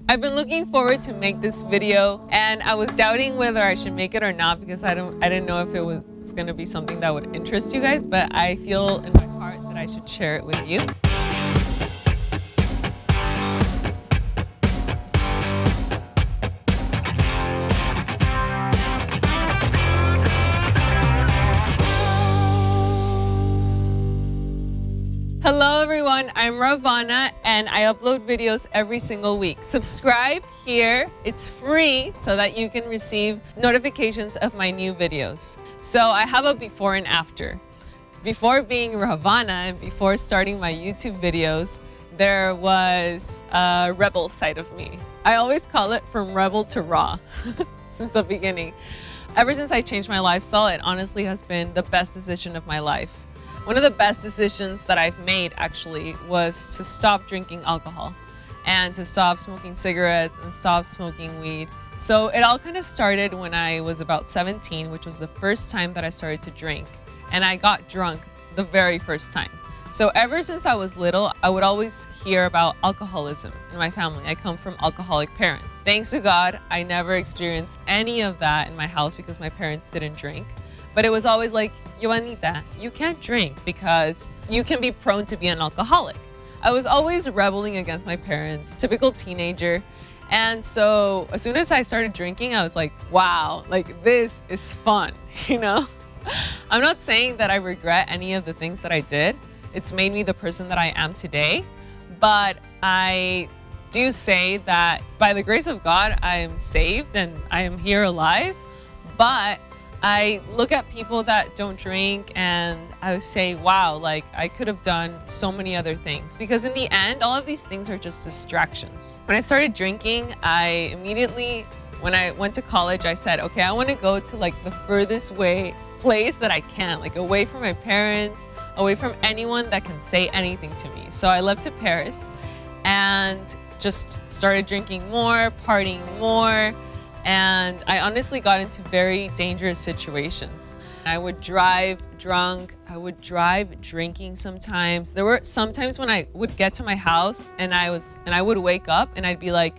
I've been looking forward to make this video, and I was doubting whether I should make it or not because I didn't know if it was going to be something that would interest you guys, but I feel in my heart that I should share it with you. Hello everyone, I'm Ravana and I upload videos every single week. Subscribe here, it's free so that you can receive notifications of my new videos. So I have a before and after. Before being Ravana and before starting my YouTube videos, there was a rebel side of me. I always call it from rebel to raw since the beginning. Ever since I changed my lifestyle, it honestly has been the best decision of my life. One of the best decisions that I've made actually was to stop drinking alcohol and to stop smoking cigarettes and stop smoking weed. So it all kind of started when I was about 17, which was the first time that I started to drink. And I got drunk the very first time. So ever since I was little, I would always hear about alcoholism in my family. I come from alcoholic parents. Thanks to God, I never experienced any of that in my house because my parents didn't drink. But it was always like, Joanita, you can't drink because you can be prone to be an alcoholic. I was always rebelling against my parents, typical teenager. And so as soon as I started drinking, I was like, wow, like this is fun, you know? I'm not saying that I regret any of the things that I did. It's made me the person that I am today. But I do say that by the grace of God, I am saved and I am here alive. But I look at people that don't drink and I would say, wow, like I could have done so many other things. Because in the end, all of these things are just distractions. When I started drinking, I immediately, when I went to college, I said, okay, I want to go to like the furthest place that I can, like away from my parents, away from anyone that can say anything to me. So I left to Paris and just started drinking more, partying more. And I honestly got into very dangerous situations. I would drive drunk, I would drive drinking sometimes. There were some times when I would get to my house and I would wake up and I'd be like,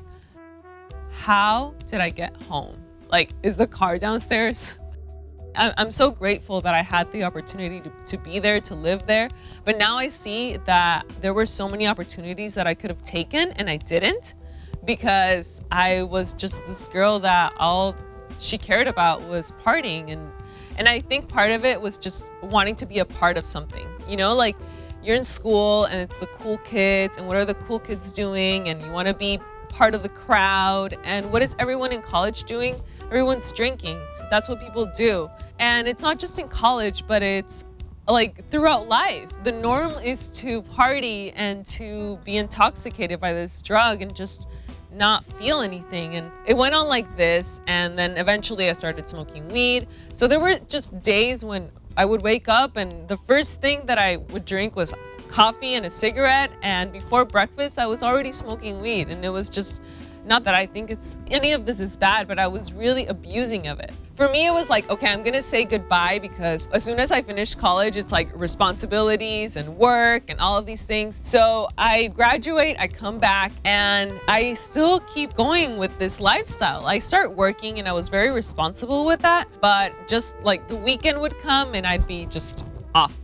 how did I get home? Like, is the car downstairs? I'm so grateful that I had the opportunity to be there, to live there. But now I see that there were so many opportunities that I could have taken and I didn't. Because I was just this girl that all she cared about was partying. And I think part of it was just wanting to be a part of something. You know, like you're in school and it's the cool kids and what are the cool kids doing? And you want to be part of the crowd. And what is everyone in college doing? Everyone's drinking. That's what people do. And it's not just in college, but it's like throughout life. The norm is to party and to be intoxicated by this drug and just not feel anything. And it went on like this, and then eventually I started smoking weed. So there were just days when I would wake up and the first thing that I would drink was coffee and a cigarette, and before breakfast I was already smoking weed. And it was just, not that I think any of this is bad, but I was really abusing of it. For me, it was like, okay, I'm gonna say goodbye because as soon as I finish college, it's like responsibilities and work and all of these things. So I graduate, I come back, and I still keep going with this lifestyle. I start working and I was very responsible with that, but just like the weekend would come and I'd be just off.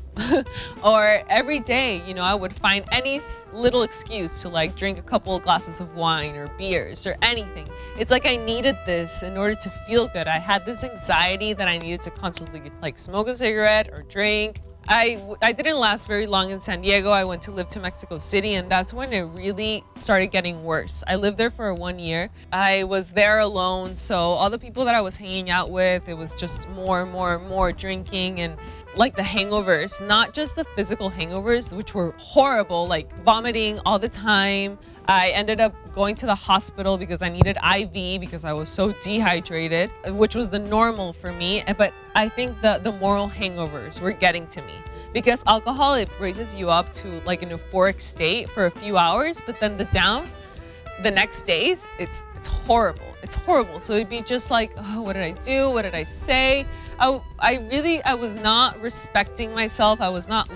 Or every day, you know, I would find any little excuse to like drink a couple of glasses of wine or beers or anything. It's like I needed this in order to feel good. I had this anxiety that I needed to constantly like smoke a cigarette or drink. I didn't last very long in San Diego. I went to live to Mexico City, and that's when it really started getting worse. I lived there for 1 year. I was there alone, so all the people that I was hanging out with, it was just more drinking and like the hangovers, not just the physical hangovers, which were horrible, like vomiting all the time. I ended up going to the hospital because I needed IV because I was so dehydrated, which was the normal for me. But I think the moral hangovers were getting to me because alcohol, it raises you up to like an euphoric state for a few hours, but then the next days, it's horrible. It's horrible. So it'd be just like, oh, what did I do? What did I say? I was not respecting myself. I was not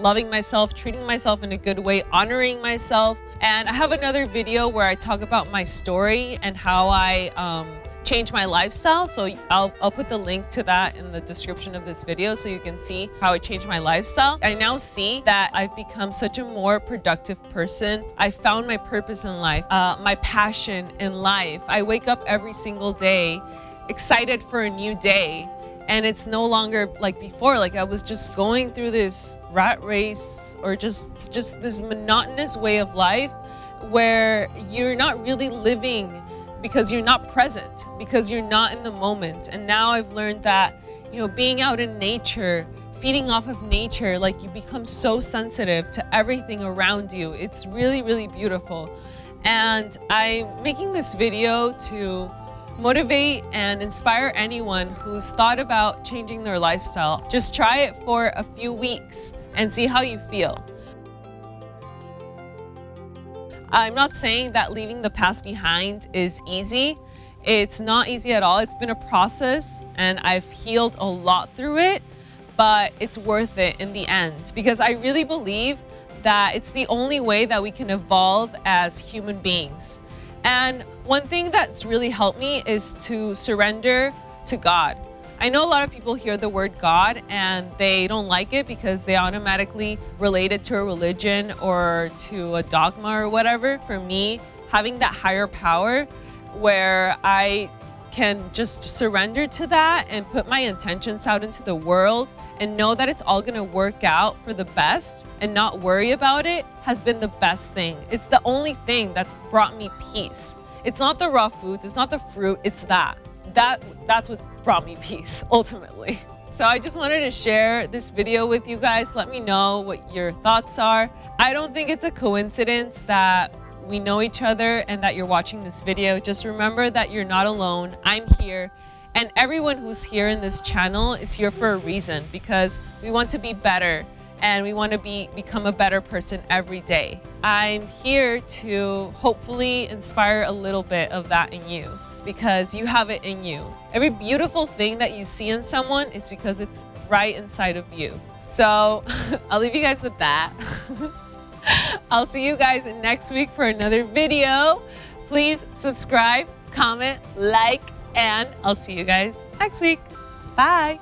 loving myself, treating myself in a good way, honoring myself. And I have another video where I talk about my story and how I changed my lifestyle. So I'll put the link to that in the description of this video so you can see how it changed my lifestyle. I now see that I've become such a more productive person. I found my purpose in life, my passion in life. I wake up every single day excited for a new day. And it's no longer like before, like I was just going through this rat race or just this monotonous way of life where you're not really living because you're not present, because you're not in the moment. And now I've learned that, you know, being out in nature, feeding off of nature, like you become so sensitive to everything around you. It's really, really beautiful. And I'm making this video to motivate and inspire anyone who's thought about changing their lifestyle. Just try it for a few weeks and see how you feel. I'm not saying that leaving the past behind is easy. It's not easy at all. It's been a process and I've healed a lot through it, but it's worth it in the end because I really believe that it's the only way that we can evolve as human beings. And one thing that's really helped me is to surrender to God. I know a lot of people hear the word God and they don't like it because they automatically relate it to a religion or to a dogma or whatever. For me, having that higher power where I can just surrender to that and put my intentions out into the world and know that it's all gonna work out for the best and not worry about it has been the best thing. It's the only thing that's brought me peace. It's not the raw foods, it's not the fruit, it's that. That's what brought me peace, ultimately. So I just wanted to share this video with you guys. Let me know what your thoughts are. I don't think it's a coincidence that we know each other and that you're watching this video. Just remember that you're not alone. I'm here. And everyone who's here in this channel is here for a reason because we want to be better and we want to become a better person every day. I'm here to hopefully inspire a little bit of that in you because you have it in you. Every beautiful thing that you see in someone is because it's right inside of you. So I'll leave you guys with that. I'll see you guys next week for another video. Please subscribe, comment, like, and I'll see you guys next week. Bye.